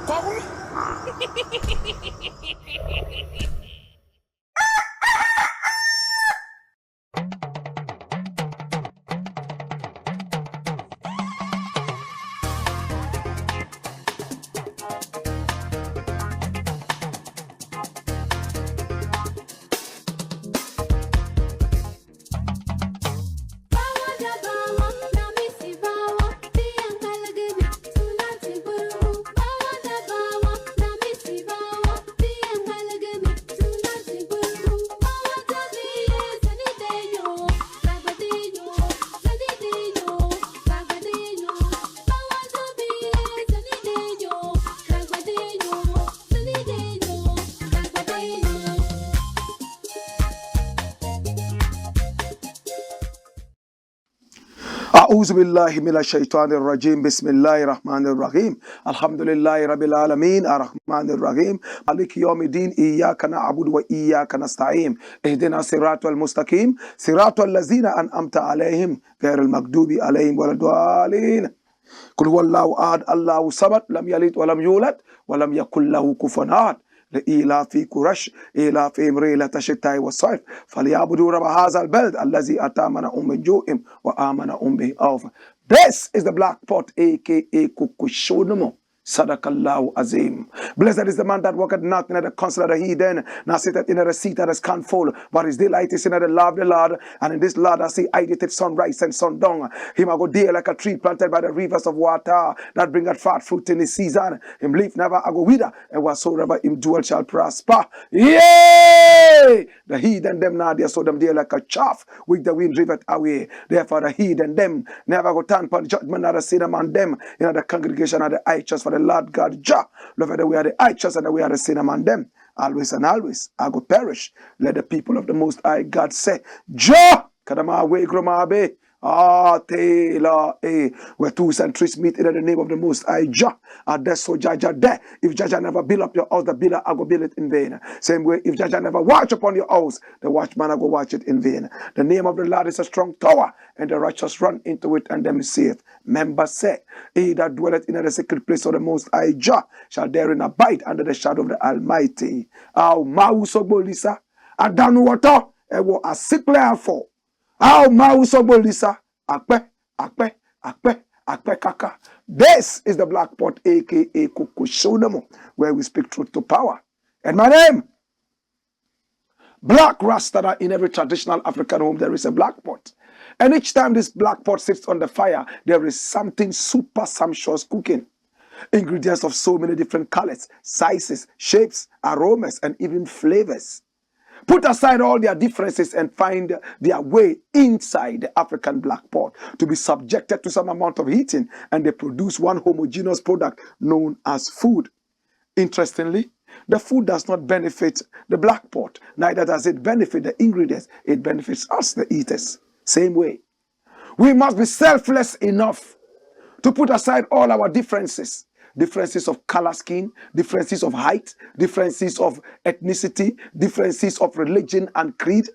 power. أعوذ بالله من الشيطان الرجيم بسم الله الرحمن الرحيم الحمد لله رب العالمين الرحمن الرحيم مالك يوم الدين إياك نعبد وإياك نستعين اهدنا الصراط المستقيم صراط الذين أنعمت عليهم غير المغضوب عليهم ولا الضالين قل هو الله أحد الله الصمد لم يلد ولم يولد ولم يكن له كفوا أحد لإيلاف قريش إيلافهم رحلة الشتاء والصيف فليعبدوا رب هذا البلد الذي أطعمهم من جوع وآمنهم من خوف. This is the Black Pot, aka Kukushonomo. Sadakallahu Azim. Blessed is the man that walketh not in the counsel of the heathen, nor sitteth in the seat that is scornful, but his delight is in the law of the Lord, and in this Lord I see hideth sunrise and sundown. Him I go there like a tree planted by the rivers of water, that bringeth fat fruit in his season. Him leaf never I go wither, and whatsoever him doeth shall prosper. Yea! The heathen them now, they saw them there like a chaff, which the wind driveth away. Therefore the heathen them never go turn upon judgment, nor the sin among them, in the congregation of the righteous, for the Lord God Jah, love the way of the righteous and the way of the sin among them. Always and always I go perish. Let the people of the Most High God say, Jah, kadama we gromabe. Tela, where two and three meet in the name of the Most High Jah. That's so Jaja there. If Jaja never build up your house, the builder I go build it in vain. Same way, if Jaja never watch upon your house, the watchman I go watch it in vain. The name of the Lord is a strong tower, and the righteous run into it and them is saved. Members say, he that dwelleth in the secret place of the Most High Jah shall therein abide under the shadow of the Almighty. Aw Mausobolisa, Adanu water, and what a sickly for. How Mausobolisa, akpe, kaka. This is the Black Pot, aka Kukushonomo, where we speak truth to power. And my name, Blakk RASTA. In every traditional African home, there is a black pot. And each time this black pot sits on the fire, there is something super sumptuous cooking. Ingredients of so many different colors, sizes, shapes, aromas, and even flavors. Put aside all their differences and find their way inside the African black pot to be subjected to some amount of heating, and they produce one homogeneous product known as food. Interestingly, the food does not benefit the black pot, neither does it benefit the ingredients. It benefits us, the eaters. Same way. We must be selfless enough to put aside all our differences. Differences of color skin, differences of height, differences of ethnicity, differences of religion and creed,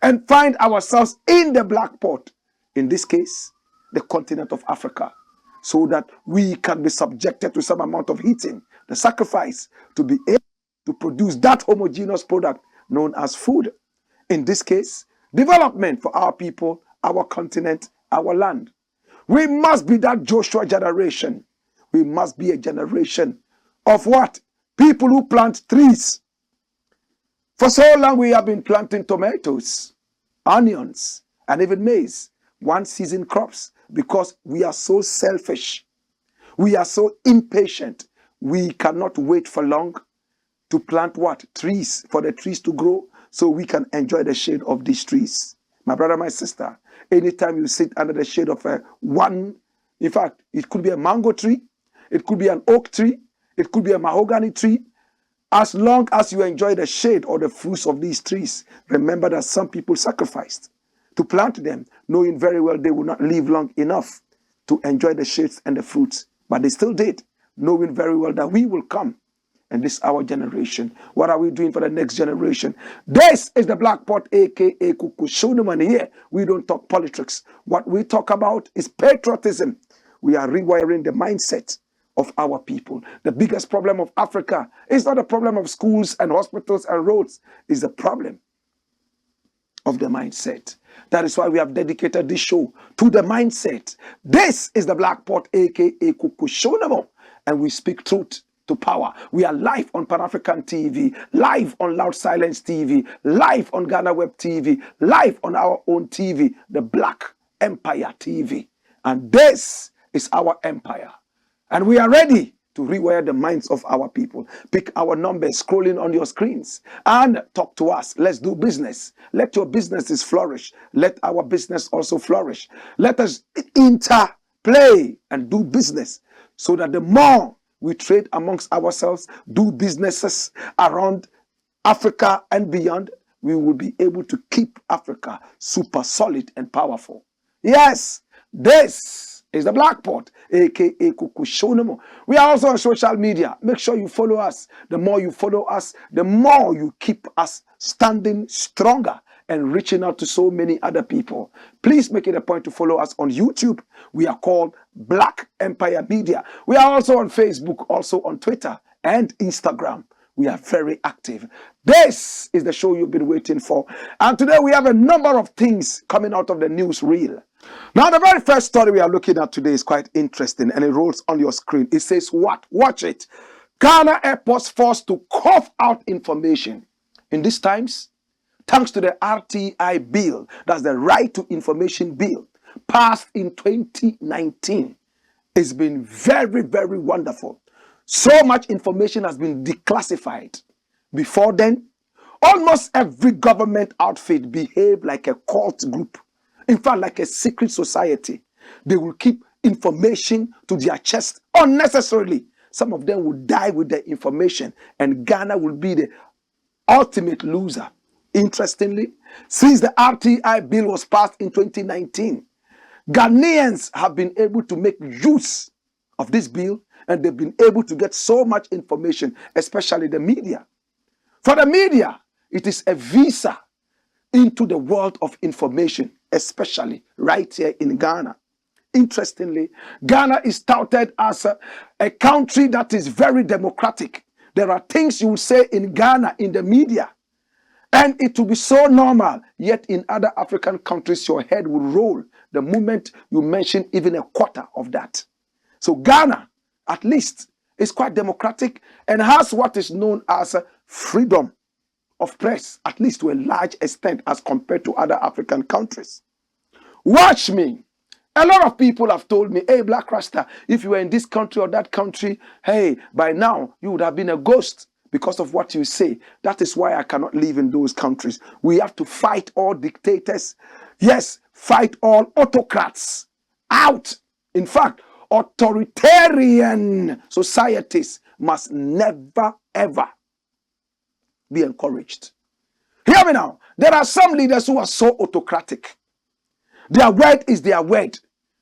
and find ourselves in the black pot, in this case, the continent of Africa, so that we can be subjected to some amount of heating, the sacrifice, to be able to produce that homogeneous product known as food. In this case, development for our people, our continent, our land. We must be that Joshua generation. We must be a generation of what? People who plant trees. For so long we have been planting tomatoes, onions, and even maize, one season crops, because we are so selfish. We are so impatient. We cannot wait for long to plant what? Trees, for the trees to grow, so we can enjoy the shade of these trees. My brother, my sister, anytime you sit under the shade of one, in fact, it could be a mango tree, it could be an oak tree, it could be a mahogany tree. As long as you enjoy the shade or the fruits of these trees, remember that some people sacrificed to plant them, knowing very well they will not live long enough to enjoy the shades and the fruits. But they still did, knowing very well that we will come. And this is our generation. What are we doing for the next generation? This is the Black Pot, aka Kukushonomo. And here, we don't talk politics. What we talk about is patriotism. We are rewiring the mindset of our people. The biggest problem of Africa is not a problem of schools and hospitals and roads. It's the problem of the mindset. That is why we have dedicated this show to the mindset. This is the Blakk Pot, aka Kukushonamo, and we speak truth to power. We are live on Pan-African TV, live on Loud Silence TV, live on Ghana Web TV, live on our own TV, the Blakk Empire TV. And this is our empire. And we are ready to rewire the minds of our people. Pick our numbers scrolling on your screens and talk to us. Let's do business. Let your businesses flourish. Let our business also flourish. Let us interplay and do business so that the more we trade amongst ourselves, do businesses around Africa and beyond, we will be able to keep Africa super solid and powerful. Yes, this is the Blakk Pot, aka Kukushonamo. We are also on social media. Make sure you follow us. The more you follow us, the more you keep us standing stronger and reaching out to so many other people. Please make it a point to follow us on YouTube. We are called Blakk Empire Media. We are also on Facebook, also on Twitter and Instagram. We are very active. This is the show you've been waiting for. And today we have a number of things coming out of the news reel. Now, the very first story we are looking at today is quite interesting, and it rolls on your screen. It says what? Watch it. Ghana airports forced to cough out information. In these times, thanks to the RTI bill, that's the Right to Information Bill, passed in 2019. It's been very, very wonderful. So much information has been declassified. Before then, almost every government outfit behaved like a cult group. In fact, like a secret society. They will keep information to their chest unnecessarily. Some of them will die with the information, and Ghana will be the ultimate loser. Interestingly, since the RTI bill was passed in 2019, Ghanaians have been able to make use of this bill, and they've been able to get so much information, especially the media. For the media, it is a visa into the world of information, especially right here in Ghana. Interestingly, Ghana is touted as a country that is very democratic. There are things you will say in Ghana in the media, and it will be so normal, yet in other African countries, your head will roll the moment you mention even a quarter of that. So Ghana, at least, is quite democratic and has what is known as freedom of press, at least to a large extent as compared to other African countries. Watch me. A lot of people have told me, hey, Blakk RASTA, if you were in this country or that country, hey, by now you would have been a ghost because of what you say. That is why I cannot live in those countries. We have to fight all dictators. Yes, fight all autocrats out. In fact, authoritarian societies must never, ever be encouraged. Hear me now. There are some leaders who are so autocratic. Their word is their word.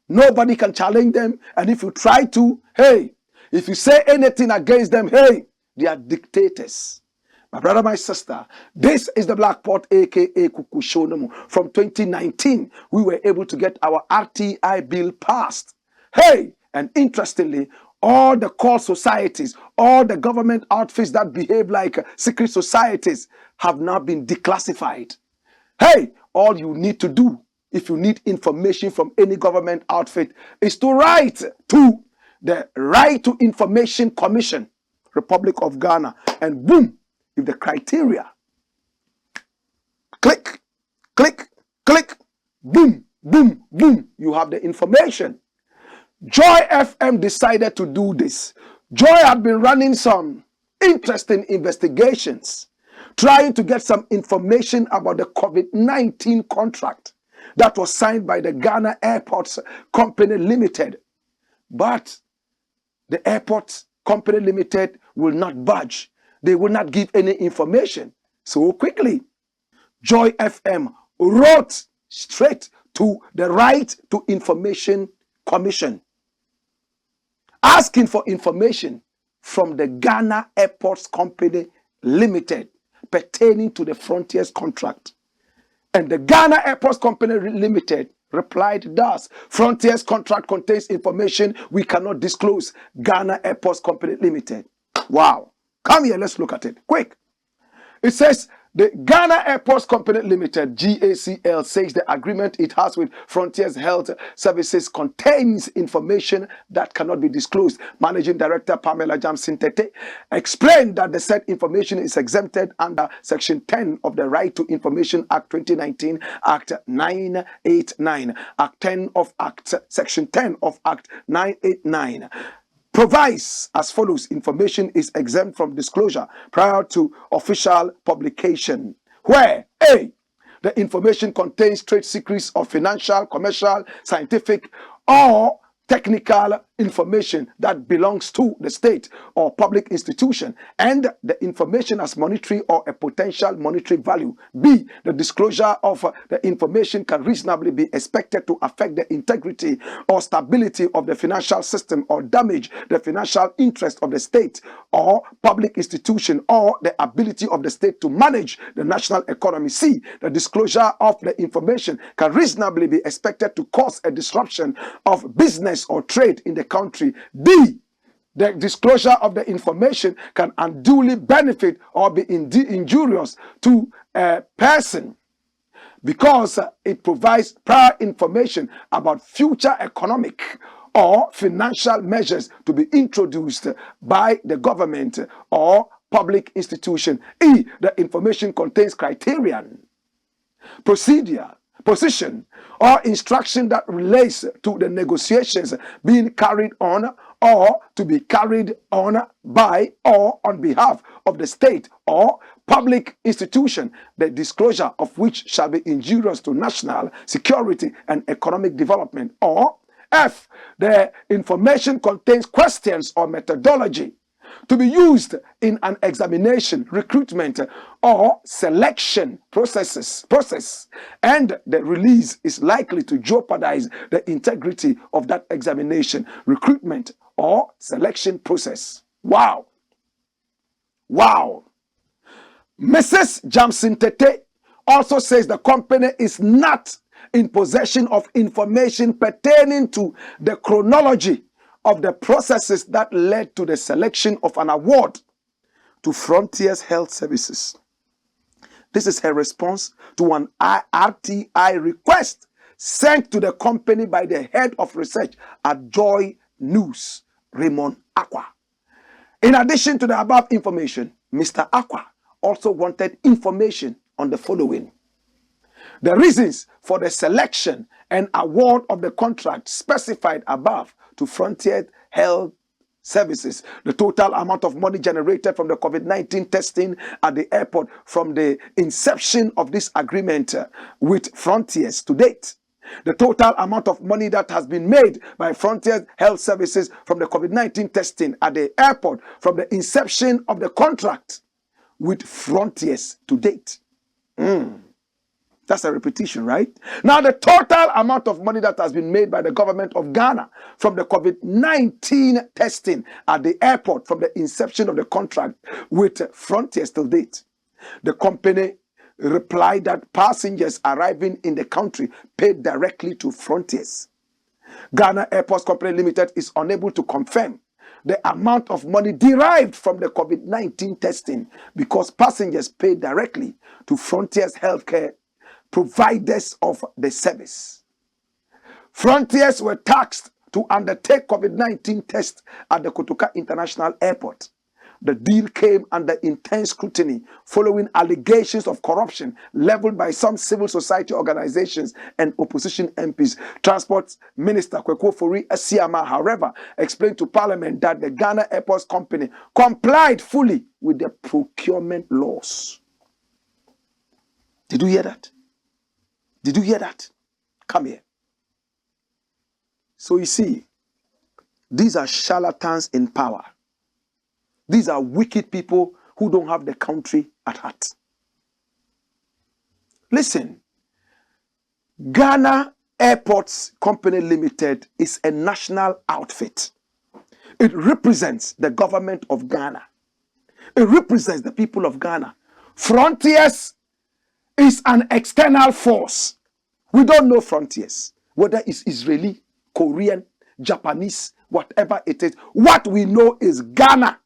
Nobody can challenge them. And if you try to, hey, if you say anything against them, hey, they are dictators. My brother, my sister, this is the Blakk Pot, aka Kukushonamo. From 2019, we were able to get our RTI bill passed. Hey, and interestingly, all the cult societies, all the government outfits that behave like secret societies have now been declassified. Hey, all you need to do, if you need information from any government outfit, is to write to the Right to Information Commission, Republic of Ghana, and boom, if the criteria, click, click, click, boom, boom, boom, you have the information. Joy FM decided to do this. Joy had been running some interesting investigations, trying to get some information about the COVID-19 contract that was signed by the Ghana Airports Company Limited. But the Airports Company Limited will not budge. They will not give any information. So quickly, Joy FM wrote straight to the Right to Information Commission, asking for information from the Ghana Airports Company Limited pertaining to the Frontiers contract. And the Ghana Airports Company Limited replied thus: Frontier's contract contains information we cannot disclose. Ghana Airports Company Limited. Wow. Come here, let's look at it. Quick. It says the Ghana Airports Company Limited, GACL, says the agreement it has with Frontier's Health Services contains information that cannot be disclosed. Managing Director Pamela Jamsintete explained that the said information is exempted under Section 10 of the Right to Information Act 2019, Act 989, Act 10 of Act, Section 10 of Act 989. Provides as follows: information is exempt from disclosure prior to official publication, where A, the information contains trade secrets or financial, commercial, scientific, or technical information that belongs to the state or public institution, and the information has monetary or a potential monetary value. B, the disclosure of the information can reasonably be expected to affect the integrity or stability of the financial system or damage the financial interest of the state or public institution or the ability of the state to manage the national economy. C, the disclosure of the information can reasonably be expected to cause a disruption of business or trade in the country. D, the disclosure of the information can unduly benefit or be injurious to a person because it provides prior information about future economic or financial measures to be introduced by the government or public institution. E, the information contains criterion, procedure, position, or instruction that relates to the negotiations being carried on or to be carried on by or on behalf of the state or public institution, the disclosure of which shall be injurious to national security and economic development. Or F, the information contains questions or methodology to be used in an examination, recruitment, or selection process, and the release is likely to jeopardize the integrity of that examination, recruitment, or selection process. Wow. Wow. Mrs. Jamsintete also says the company is not in possession of information pertaining to the chronology of the processes that led to the selection of an award to Frontier's Health Services. This is her response to an RTI request sent to the company by the head of research at Joy News, Raymond Aqua. In addition to the above information, Mr. Aqua also wanted information on the following: the reasons for the selection and award of the contract specified above to Frontier Health Services, the total amount of money generated from the COVID-19 testing at the airport from the inception of this agreement with Frontiers to date, the total amount of money that has been made by Frontier Health Services from the COVID-19 testing at the airport from the inception of the contract with Frontiers to date. That's a repetition, right? Now, the total amount of money that has been made by the government of Ghana from the COVID-19 testing at the airport from the inception of the contract with Frontiers till date. The company replied that passengers arriving in the country paid directly to Frontiers. Ghana Airports Company Limited is unable to confirm the amount of money derived from the COVID-19 testing because passengers paid directly to Frontiers Healthcare providers of the service. Frontiers were tasked to undertake COVID-19 tests at the Kotoka International Airport. The deal came under intense scrutiny following allegations of corruption leveled by some civil society organizations and opposition MPs. Transport Minister Kweku Fori Asiama, however, explained to Parliament that the Ghana Airports Company complied fully with the procurement laws. Did you hear that? Did you hear that? Come here. So you see, these are charlatans in power. These are wicked people who don't have the country at heart. Listen, Ghana Airports Company Limited is a national outfit. It represents the government of Ghana. It represents the people of Ghana. Frontiers is an external force. We don't know Frontiers. whether it's Israeli, Korean, Japanese, whatever it is. What we know is Ghana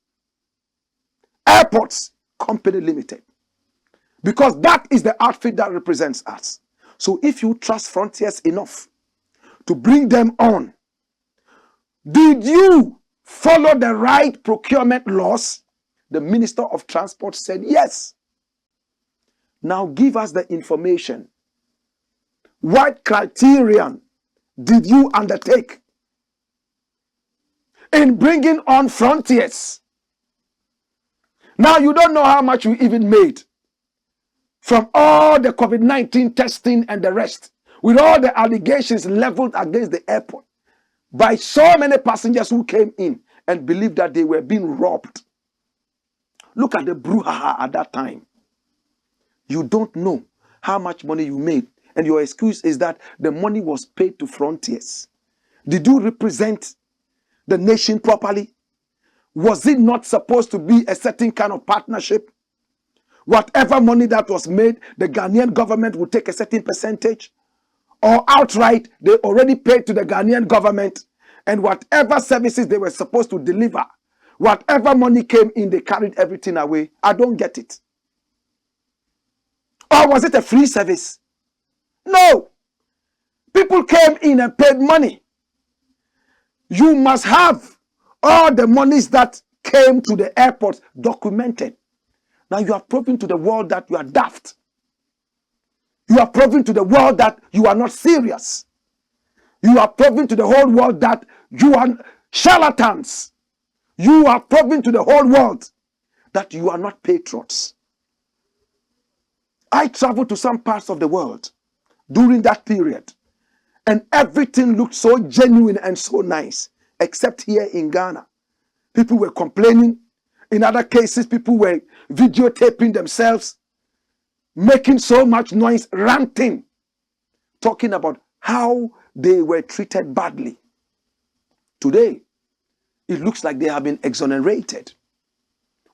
Airports Company Limited, because that is the outfit that represents us. So if you trust Frontiers enough to bring them on, did you follow the right procurement laws? The Minister of Transport said yes. Now give us the information. What criterion did you undertake in bringing on Frontiers? Now you don't know how much you even made from all the COVID-19 testing and the rest, with all the allegations leveled against the airport by so many passengers who came in and believed that they were being robbed. Look at the brouhaha at that time. You don't know how much money you made, and your excuse is that the money was paid to Frontiers. Did you represent the nation properly? Was it not supposed to be a certain kind of partnership? Whatever money that was made, the Ghanaian government would take a certain percentage, or outright, they already paid to the Ghanaian government, and whatever services they were supposed to deliver, whatever money came in, they carried everything away. I don't get it. Or was it a free service? No. People came in and paid money. You must have all the monies that came to the airport documented. Now you have proven to the world that you are daft. You have proven to the world that you are not serious. You have proven to the whole world that you are charlatans. You have proven to the whole world that you are not patriots. I traveled to some parts of the world during that period, and everything looked so genuine and so nice, except here in Ghana. People were complaining. In other cases, people were videotaping themselves, making so much noise, ranting, talking about how they were treated badly. Today, it looks like they have been exonerated.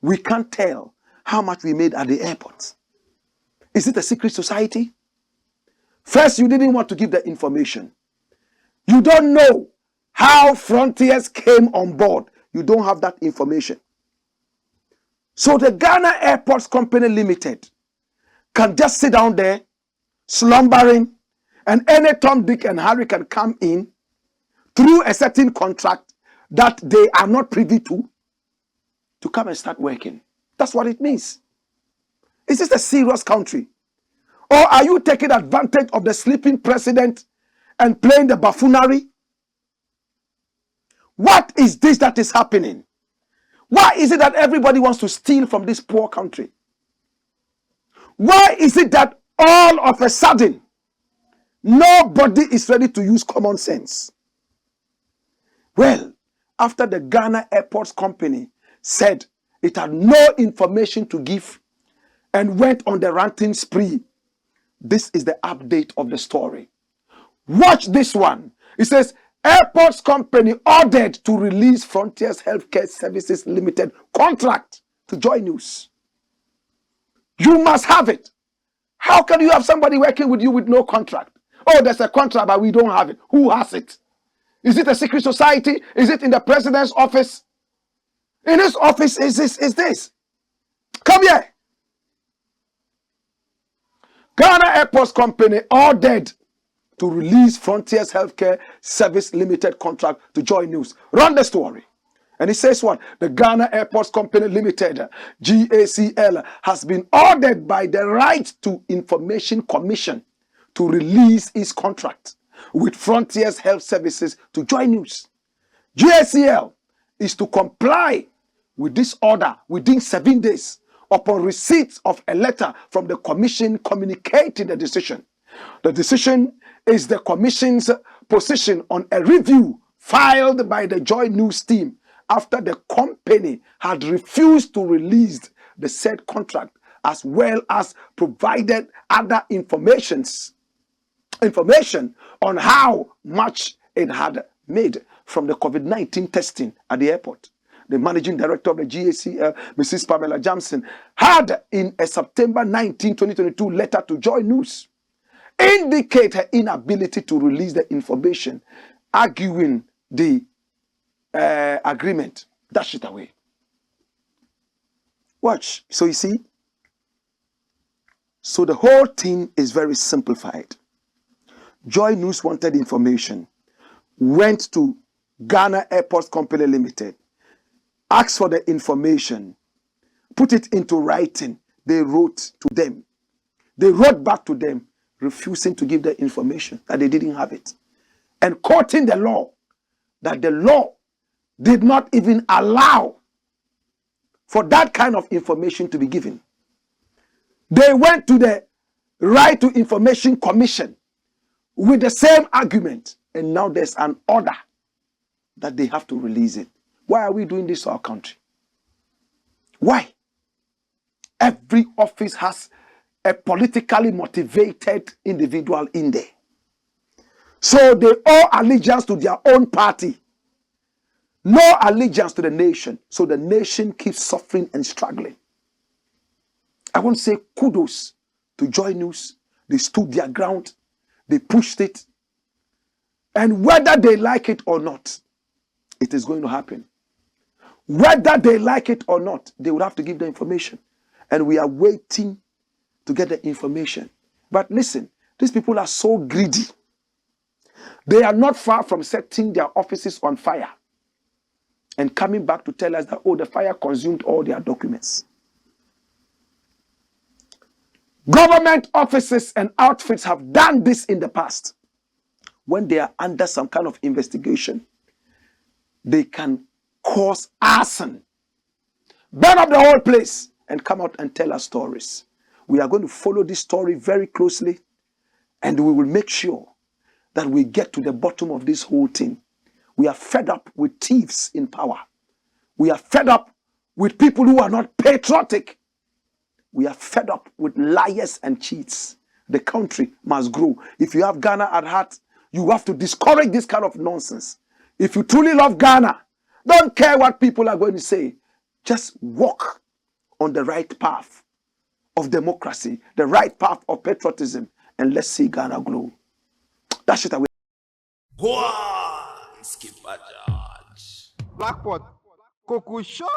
We can't tell how much we made at the airport. Is it a secret society? First, you didn't want to give the information. You don't know how Frontiers came on board. You don't have that information. So the Ghana Airports Company Limited can just sit down there, slumbering, and any Tom, Dick, and Harry can come in through a certain contract that they are not privy to come and start working. That's what it means. Is this a serious country? Or are you taking advantage of the sleeping president and playing the buffoonery? What is this that is happening? Why is it that everybody wants to steal from this poor country? Why is it that all of a sudden nobody is ready to use common sense? Well, after the Ghana Airports Company said it had no information to give and went on the ranting spree, this is the update of the story. Watch this one. It says, Airports Company ordered to release Frontiers Healthcare Services Limited contract to Joy News. You must have it. How can you have somebody working with you with no contract? Oh, there's a contract, but we don't have it. Who has it? Is it a secret society? Is it in the president's office? In his office is this. Come here. Ghana Airports Company ordered to release Frontiers Healthcare Service Limited contract to Joy News. Run the story. And it says what? The Ghana Airports Company Limited, GACL, has been ordered by the Right to Information Commission to release its contract with Frontiers Health Services to Joy News. GACL is to comply with this order within 7 days upon receipt of a letter from the commission communicating the decision. The decision is the commission's position on a review filed by the Joy News team after the company had refused to release the said contract, as well as provided other information on how much it had made from the COVID-19 testing at the airport. The managing director of the GACL, Mrs. Pamela Jamson, had in a September 19, 2022 letter to Joy News indicate her inability to release the information, arguing the agreement. Dash it away. Watch. So you see, so the whole thing is very simplified. Joy News wanted information, went to Ghana Airports Company Limited, asked for the information, put it into writing. They wrote to them. They wrote back to them, refusing to give the information, that they didn't have it, and quoting the law, that the law did not even allow for that kind of information to be given. They went to the Right to Information Commission with the same argument, and now there's an order that they have to release it. Why are we doing this to our country? Why? Every office has a politically motivated individual in there. So they owe allegiance to their own party. No allegiance to the nation. So the nation keeps suffering and struggling. I want to say kudos to Joy News. They stood their ground. They pushed it. And whether they like it or not, it is going to happen. Whether they like it or not, they will have to give the information. And we are waiting to get the information. But listen, these people are so greedy. They are not far from setting their offices on fire and coming back to tell us that, oh, the fire consumed all their documents. Government offices and outfits have done this in the past. When they are under some kind of investigation, they can cause arson, burn up the whole place, and come out and tell us stories. We are going to follow this story very closely, and we will make sure that we get to the bottom of this whole thing. We are fed up with thieves in power. We are fed up with people who are not patriotic. We are fed up with liars and cheats. The country must grow. If you have Ghana at heart, you have to discourage this kind of nonsense. If you truly love Ghana, don't care what people are going to say. Just walk on the right path of democracy, the right path of patriotism, and let's see Ghana grow. That's it away. Go on, Skipper George. Blackpot, Coco Show.